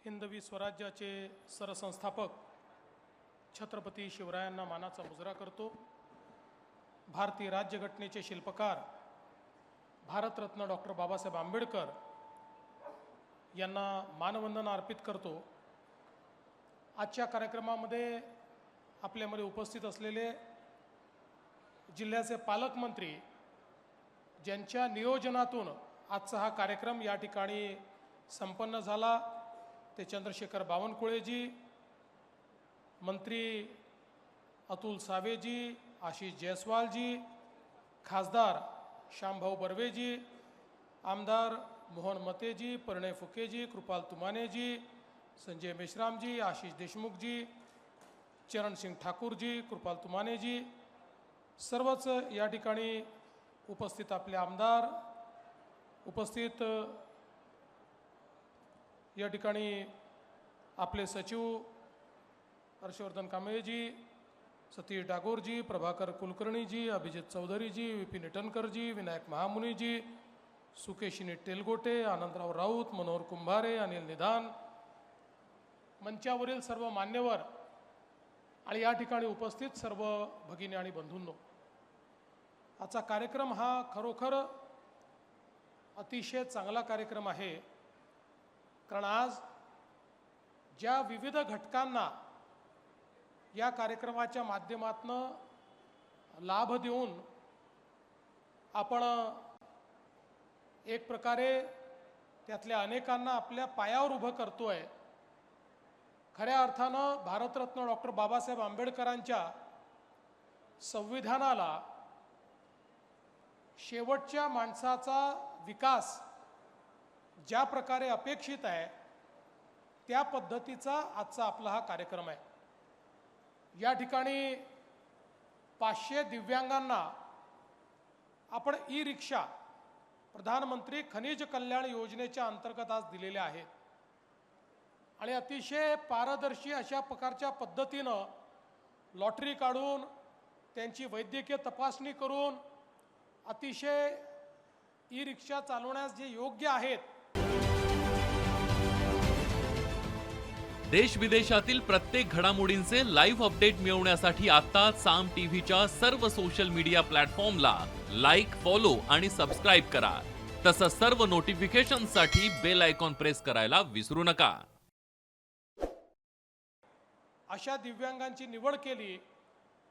हिंदवी स्वराज्याचे सरसंस्थापक छत्रपती शिवरायांना मानाचा मुजरा करतो। भारतीय राज्यघटनेचे शिल्पकार भारतरत्न डॉक्टर बाबासाहेब आंबेडकर यांना मानवंदना अर्पित करतो। आजच्या कार्यक्रमामध्ये आपल्यामध्ये उपस्थित असलेले जिल्ह्याचे पालकमंत्री ज्यांच्या नियोजनातून आजचा हा कार्यक्रम या ठिकाणी संपन्न झाला ते चंद्रशेखर बावनकुळेजी, मंत्री अतुल सावेजी, आशिष जयस्वालजी, खासदार श्यामभाऊ बर्वेजी, आमदार मोहन मतेजी, परिणय फुकेजी, कृपाल तुमानेजी, संजय मेश्रामजी, आशिष देशमुखजी, चरण सिंग ठाकूरजी, कृपाल तुमानेजी, सर्वच या ठिकाणी उपस्थित आपले आमदार, उपस्थित या ठिकाणी आपले सचिव हर्षवर्धन कांबळेजी, सतीश डागोरजी, प्रभाकर कुलकर्णीजी, अभिजित चौधरीजी, विपिन इटनकरजी, विनायक महामुनीजी, सुकेशिनी तेलगोटे, आनंदराव राऊत, मनोहर कुंभारे, अनिल निदान, मंचावरील सर्व मान्यवर आणि या ठिकाणी उपस्थित सर्व भगिनी आणि बंधूंनो, आजचा कार्यक्रम हा खरोखर अतिशय चांगला कार्यक्रम आहे। कारण आज ज्या विविध घटकांना या कार्यक्रमाच्या माध्यमातून लाभ देऊन आपण एक प्रकारे त्यातल्या अनेकांना आपल्या पायावर उभं करतोय। खऱ्या अर्थानं भारतरत्न डॉक्टर बाबासाहेब आंबेडकरांच्या संविधानाला शेवटच्या माणसाचा विकास ज्या प्रकारे अपेक्षित आहे त्या पद्धतीचा आजचा आपला हा कार्यक्रम आहे। या ठिकाणी 500 दिव्यांगांना आपण ई रिक्षा प्रधानमंत्री खनिज कल्याण योजनेच्या अंतर्गत आज दिलेले आहेत आणि अतिशय पारदर्शी अशा प्रकारच्या पद्धतीनं लॉटरी काढून त्यांची वैद्यकीय तपासणी करून अतिशय ई रिक्षा चालवण्यास जे योग्य आहेत। देश विदेशातील प्रत्येक घडामोडींचे लाईव्ह अपडेट मिळवण्यासाठी आता साम टीव्हीच्या सर्व सोशल मीडिया प्लॅटफॉर्मला लाईक, फॉलो आणि सबस्क्राईब करा। तसंच सर्व नोटिफिकेशनसाठी बेल आयकॉन प्रेस करायला विसरू नका। अशा दिव्यांगांची निवड केली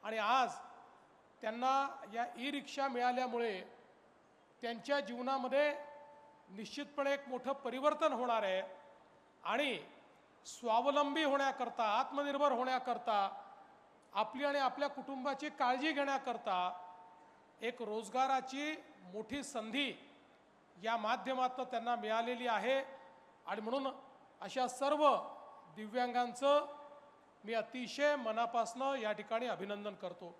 आणि आज त्यांना या ई रिक्षा मिळाल्यामुळे त्यांच्या जीवनामध्ये निश्चितपणे एक मोठं परिवर्तन होणार आहे आणि स्वावलंबी होण्याकरता, आत्मनिर्भर होण्याकरता, आपली आणि आपल्या कुटुंबाची काळजी घेण्याकरता एक रोजगाराची मोठी संधी या माध्यमातून त्यांना मिळालेली आहे। आणि म्हणून अशा सर्व दिव्यांगांचं मी अतिशय मनापासून या ठिकाणी अभिनंदन करतो।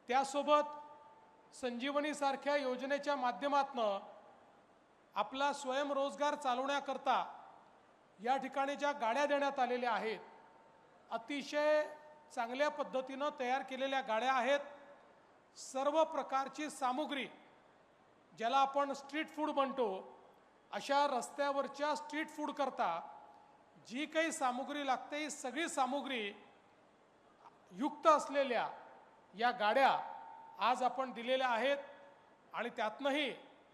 त्यासोबत संजीवनीसारख्या योजनेच्या माध्यमातून आपला स्वयंरोजगार चालवण्याकरता या ठिकाणी ज्या गाड्या देण्यात आलेल्या आहेत, अतिशय चांगल्या पद्धतीनं तयार केलेल्या गाड्या आहेत। सर्व प्रकारची सामुग्री, ज्याला आपण स्ट्रीट फूड म्हणतो, अशा रस्त्यावरच्या स्ट्रीट फूड करता जी काही सामुग्री लागते ही सगळी सामुग्री युक्त असलेल्या या गाड्या आज आपण दिलेल्या आहेत। आणि त्यातनंही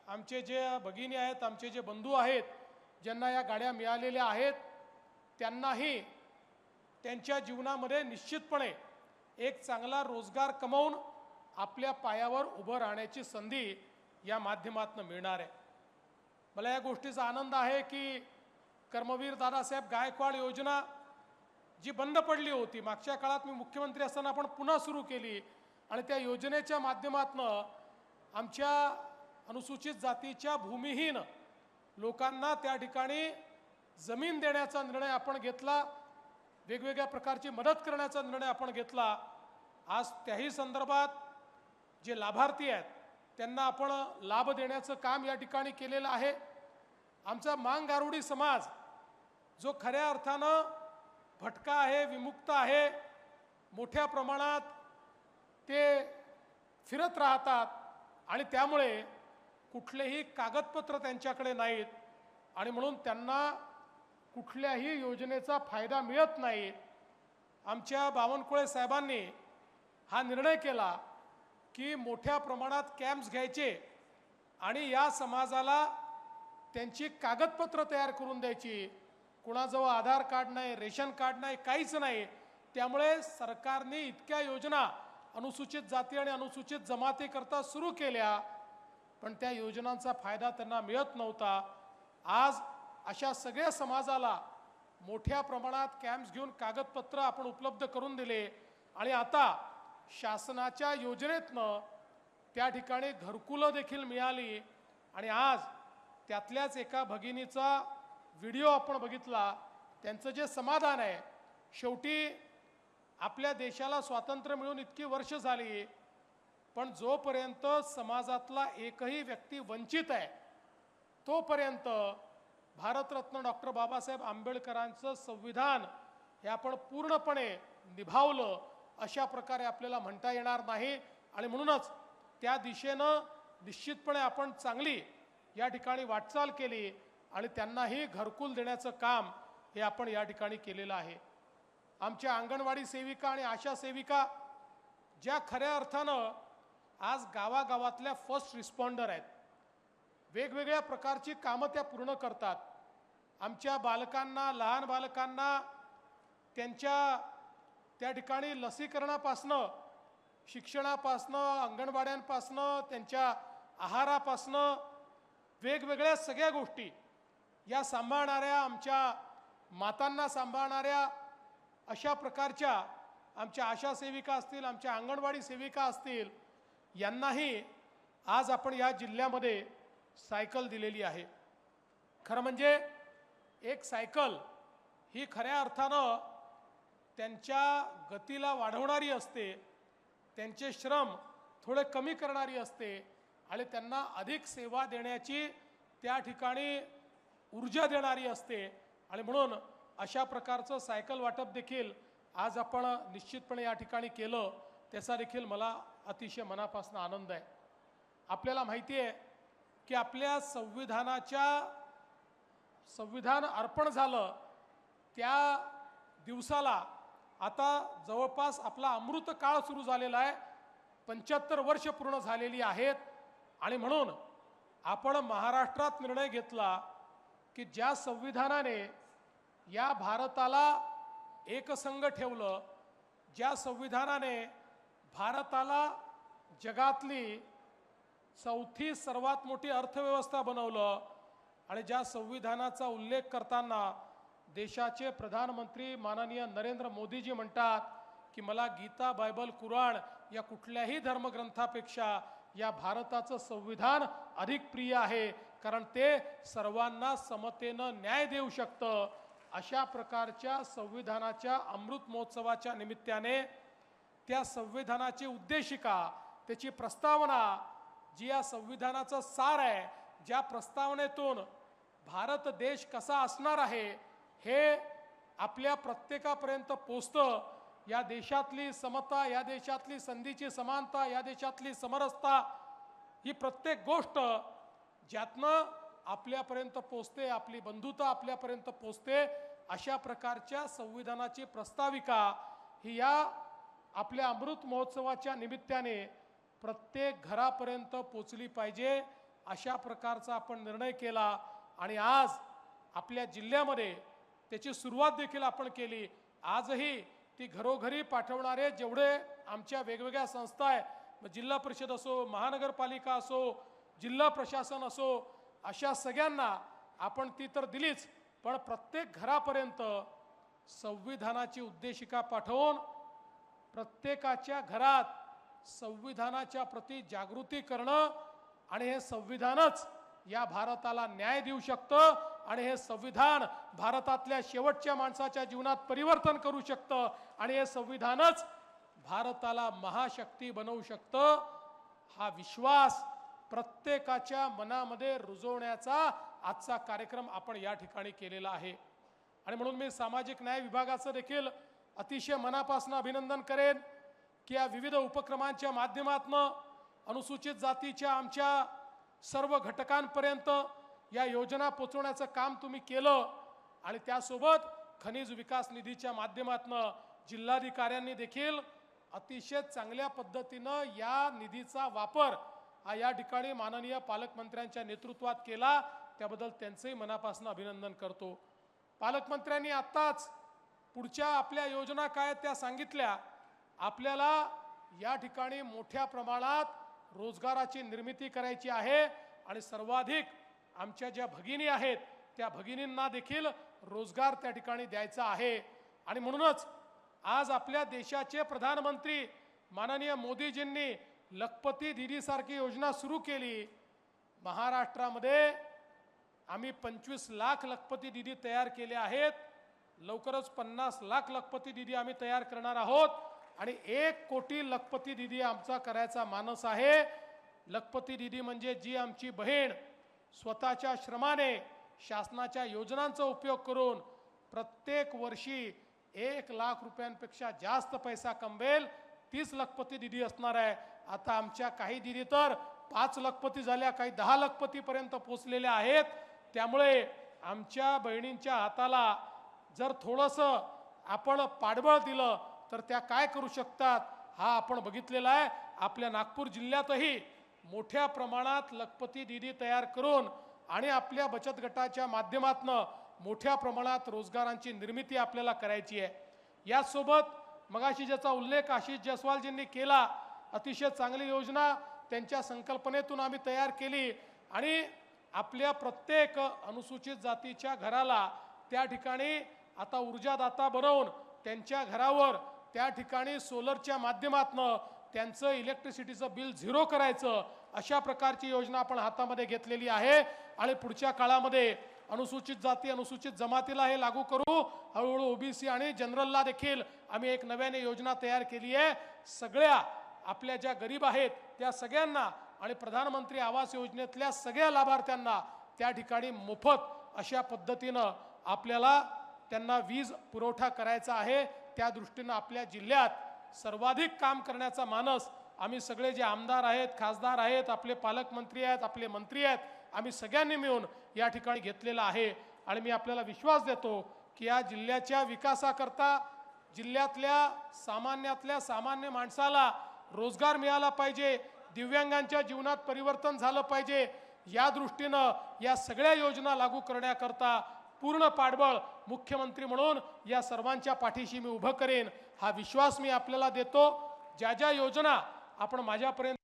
आमचे जे भगिनी आहेत, आमचे जे बंधू आहेत, ज्यांना या गाड्या मिळालेल्या आहेत, त्यांनाही त्यांच्या जीवनामध्ये निश्चितपणे एक चांगला रोजगार कमवून आपल्या पायावर उभं राहण्याची संधी या माध्यमातून मिळणार आहे। मला या गोष्टीचा आनंद आहे की कर्मवीर दादासाहेब गायकवाड योजना जी बंद पडली होती, मागच्या काळात मी मुख्यमंत्री असताना आपण पुन्हा सुरू केली आणि त्या योजनेच्या माध्यमातून आमच्या अनुसूचित जातीच्या भूमिहीन लोकांना त्या ठिकाणी जमीन देण्याचा निर्णय आपण घेतला, वेगवेगळ्या प्रकारची मदत करण्याचा निर्णय आपण घेतला। आज त्याही संदर्भात जे लाभार्थी आहेत त्यांना आपण लाभ देण्याचं काम या ठिकाणी केलेलं आहे। आमचा मांग गारुडी समाज जो खऱ्या अर्थानं भटका आहे, विमुक्त आहे, मोठ्या प्रमाणात ते फिरत राहतात आणि त्यामुळे कुठलेही कागदपत्र त्यांच्याकडे नाहीत आणि म्हणून त्यांना कुठल्याही योजनेचा फायदा मिळत नाही, आमच्या बावनकुळे साहेबांनी हा निर्णय केला की मोठ्या प्रमाणात कॅम्प्स घ्यायचे आणि या समाजाला त्यांची कागदपत्र तयार करून द्यायची. कुणाजवळ आधार कार्ड नाही, रेशन कार्ड नाही, काहीच नाही. त्यामुळे सरकारने इतक्या योजना अनुसूचित जाती आणि अनुसूचित जमातीकरता सुरू केल्या, पण त्या योजनांचा फायदा त्यांना मिळत नव्हता. आज अशा सगळ्या समाजाला मोठ्या प्रमाणात कॅम्प्स घेऊन कागदपत्र आपण उपलब्ध करून दिले आणि आता शासनाच्या योजनेतनं त्या ठिकाणी घरकुलं देखील मिळाली. आणि आज त्यातल्याच एका भगिनीचा व्हिडिओ आपण बघितला. त्यांचं जे समाधान आहे, शेवटी आपल्या देशाला स्वातंत्र्य मिळून इतकी वर्ष झाली, पण जोपर्यंत समाजातला एकही व्यक्ती वंचित आहे तोपर्यंत भारतरत्न डॉक्टर बाबासाहेब आंबेडकरांचं संविधान हे आपण पूर्णपणे निभावलं अशा प्रकारे आपल्याला म्हणता येणार नाही. आणि म्हणूनच त्या दिशेनं निश्चितपणे आपण चांगली या ठिकाणी वाटचाल केली आणि त्यांनाही घरकुल देण्याचं काम हे आपण या ठिकाणी केलेलं आहे. आमच्या अंगणवाडी सेविका आणि आशा सेविका ज्या खऱ्या अर्थानं आज गावागावातल्या फर्स्ट रिस्पॉन्डर आहेत, वेगवेगळ्या प्रकारची कामं त्या पूर्ण करतात. आमच्या बालकांना, लहान बालकांना त्यांच्या त्या ठिकाणी लसीकरणापासनं, शिक्षणापासनं, अंगणवाड्यांपासनं, त्यांच्या आहारापासनं वेगवेगळ्या सगळ्या गोष्टी या सांभाळणाऱ्या, आमच्या मातांना सांभाळणाऱ्या अशा प्रकारच्या आमच्या आशा सेविका असतील, आमच्या अंगणवाडी सेविका असतील, यांनाही आज आपण या जिल्ह्यामध्ये सायकल दिलेली आहे. खरं म्हणजे एक सायकल ही खऱ्या अर्थानं त्यांच्या गतीला वाढवणारी असते, त्यांचे श्रम थोडे कमी करणारी असते आणि त्यांना अधिक सेवा देण्याची त्या ठिकाणी ऊर्जा देणारी असते. आणि म्हणून अशा प्रकारचं सायकल वाटप देखील आज आपण निश्चितपणे या ठिकाणी केलं, त्याचा देखील मला अतिशय मनापासून आनंद आहे. आपल्याला माहिती आहे की आपल्या संविधान अर्पण झालं त्या दिवसाला आता जवळपास आपला अमृत काळ सुरू झालेला आहे. 75 वर्ष पूर्ण झालेली आहेत. आणि म्हणून आपण महाराष्ट्रात निर्णय घेतला की ज्या संविधानाने या भारताला एकसंघ ठेवलं, ज्या संविधानाने भारताला जगातली चौथी सर्वात मोठी अर्थव्यवस्था बनवलं आणि ज्या संविधानाचा उल्लेख करताना देशाचे प्रधानमंत्री माननीय नरेंद्र मोदीजी म्हणतात की मला गीता, बायबल, कुराण या कुठल्याही धर्मग्रंथापेक्षा या भारताचं संविधान अधिक प्रिय आहे, कारण ते सर्वांना समतेनं न्याय देऊ शकतं. अशा प्रकारच्या संविधानाच्या अमृत महोत्सवाच्या निमित्ताने त्या संविधानाची उद्देशिका, त्याची प्रस्तावना, जी या संविधानाचं सार आहे, ज्या प्रस्तावनेतून भारत देश कसा असणार आहे हे आपल्या प्रत्येकापर्यंत पोचतं. या देशातली समता, या देशातली संधीची समानता, या देशातली समरसता, ही प्रत्येक गोष्ट ज्यातनं आपल्यापर्यंत पोचते, आपली बंधुता आपल्यापर्यंत पोचते, अशा प्रकारच्या संविधानाची प्रस्ताविका ही या आपल्या अमृत महोत्सवाच्या निमित्ताने प्रत्येक घरापर्यंत पोचली पाहिजे, अशा प्रकारचा आपण निर्णय केला. आणि आज आपल्या जिल्ह्यामध्ये त्याची सुरुवात देखील आपण केली. आजही ती घरोघरी पाठवणारे जेवढे आमच्या वेगवेगळ्या संस्था आहेत, जिल्हा परिषद असो, महानगरपालिका असो, जिल्हा प्रशासन असो, अशा सगळ्यांना आपण ती तर दिलीच, पण प्रत्येक घरापर्यंत संविधानाची उद्देशिका पाठवून प्रत्येकाच्या घरात संविधानाच्या प्रती जागृती करणं. आणि हे संविधानच या भारताला न्याय देऊ शकतं आणि हे संविधान भारतातल्या शेवटच्या माणसाच्या जीवनात परिवर्तन करू शकतं आणि हे संविधानच भारताला महाशक्ती बनवू शकतं. हा विश्वास प्रत्येकाच्या मनामध्ये रुजवण्याचा आजचा कार्यक्रम आपण या ठिकाणी केलेला आहे. आणि म्हणून मी सामाजिक न्याय विभागाचं देखील अतिशय मनापासून अभिनंदन करेन की या विविध उपक्रमांच्या माध्यमातून अनुसूचित जातीच्या आमच्या सर्व घटकांपर्यंत या योजना पोचवण्याचं काम तुम्ही केलं. आणि त्यासोबत खनिज विकास निधीच्या माध्यमातून जिल्हाधिकाऱ्यांनी देखील अतिशय चांगल्या पद्धतीनं या निधीचा वापर हा या ठिकाणी माननीय पालकमंत्र्यांच्या नेतृत्वात केला, त्याबद्दल त्यांचंही मनापासून अभिनंदन करतो. पालकमंत्र्यांनी आत्ताच पुढच्या आपल्या योजना काय आहेत त्या सांगितल्या. आपल्याला या ठिकाणी मोठ्या प्रमाणात रोजगाराची निर्मिती करायची आहे आणि सर्वाधिक आमच्या ज्या भगिनी आहेत त्या भगिनींना देखील रोजगार त्या ठिकाणी द्यायचा आहे. आणि म्हणूनच आज आपल्या देशाचे प्रधानमंत्री माननीय मोदीजींनी लखपती दीदी सारखी योजना सुरू केली. महाराष्ट्रामध्ये आम्ही 25 लाख लखपती दीदी तयार केले आहेत. लवकरच 50 लाख लखपती दीदी आम्ही तयार करणार आहोत आणि 1 कोटी लखपती दीदी आमचा करायचा मानस आहे. लखपती दीदी म्हणजे जी आमची बहीण स्वतःच्या श्रमाने शासनाच्या योजनांचा उपयोग करून प्रत्येक वर्षी 1 लाख रुपयांपेक्षा जास्त पैसा कमवेल, 30 लखपती दीदी असणार आहे. आता आमच्या काही दीदी तर 5 लखपती झाल्या, काही 10 लखपती पर्यंत पोहोचलेल्या आहेत. त्यामुळे आमच्या बहिणींच्या हाताला जर थोडंसं आपण पाठबळ दिलं तर त्या काय करू शकतात हा आपण बघितलेला आहे. आपल्या नागपूर जिल्ह्यातही मोठ्या प्रमाणात लखपती दीदी तयार करून आणि आपल्या बचत गटाच्या माध्यमातून मोठ्या प्रमाणात रोजगारांची निर्मिती आपल्याला करायची आहे. यासोबत मगाशी ज्याचा उल्लेख आशिष जयस्वालजींनी केला, अतिशय चांगली योजना त्यांच्या संकल्पनेतून आम्ही तयार केली आणि आपल्या प्रत्येक अनुसूचित जातीच्या घराला त्या ठिकाणी आता ऊर्जादाता बनवून त्यांच्या घरावर त्या ठिकाणी सोलरच्या माध्यमातून त्यांचं इलेक्ट्रिसिटीचं बिल 0 करायचं, अशा प्रकारची योजना आपण हातामध्ये घेतलेली आहे. आणि पुढच्या काळामध्ये अनुसूचित जाती अनुसूचित जमातीला हे लागू करू. हळूहळू ओबीसी आणि जनरलला देखील आम्ही एक नव्याने योजना तयार केली आहे. सगळ्या आपल्या ज्या गरीब आहेत त्या सगळ्यांना आणि प्रधानमंत्री आवास योजनेतल्या सगळ्या लाभार्थ्यांना त्या ठिकाणी मोफत अशा पद्धतीनं आपल्याला त्यांना वीज पुरवठा करायचा आहे. त्या दृष्टीनं आपल्या जिल्ह्यात सर्वाधिक काम करण्याचा मानस आम्ही सगळे जे आमदार आहेत, खासदार आहेत, आपले पालकमंत्री आहेत, आपले मंत्री आहेत, आम्ही सगळ्यांनी मिळून या ठिकाणी घेतलेला आहे. आणि मी आपल्याला विश्वास देतो की या जिल्ह्याच्या विकासाकरता जिल्ह्यातल्या सामान्यातल्या सामान्य माणसाला रोजगार मिळाला पाहिजे, दिव्यांगांच्या जीवनात परिवर्तन झालं पाहिजे, या दृष्टीनं या सगळ्या योजना लागू करण्याकरता पूर्ण पाठबळ मुख्यमंत्री म्हणून या सर्वांच्या पाठीशी मी उभं करेन, हा विश्वास मी आपल्याला देतो. ज्या ज्या योजना आपण माझ्यापर्यंत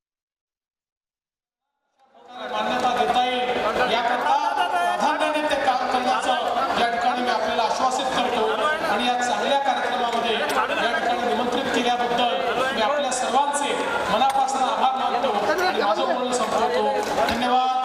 मान्यता देता येईल याकरता प्राधान्याने ते काम करण्याचं या ठिकाणी मी आपल्याला आश्वासित करतो. आणि या चांगल्या कार्यक्रमामध्ये या ठिकाणी निमंत्रित केल्याबद्दल मी आपल्या सर्वांचे मनापासून आभार मानतो आणि माझं बोलणं संपवतो. धन्यवाद.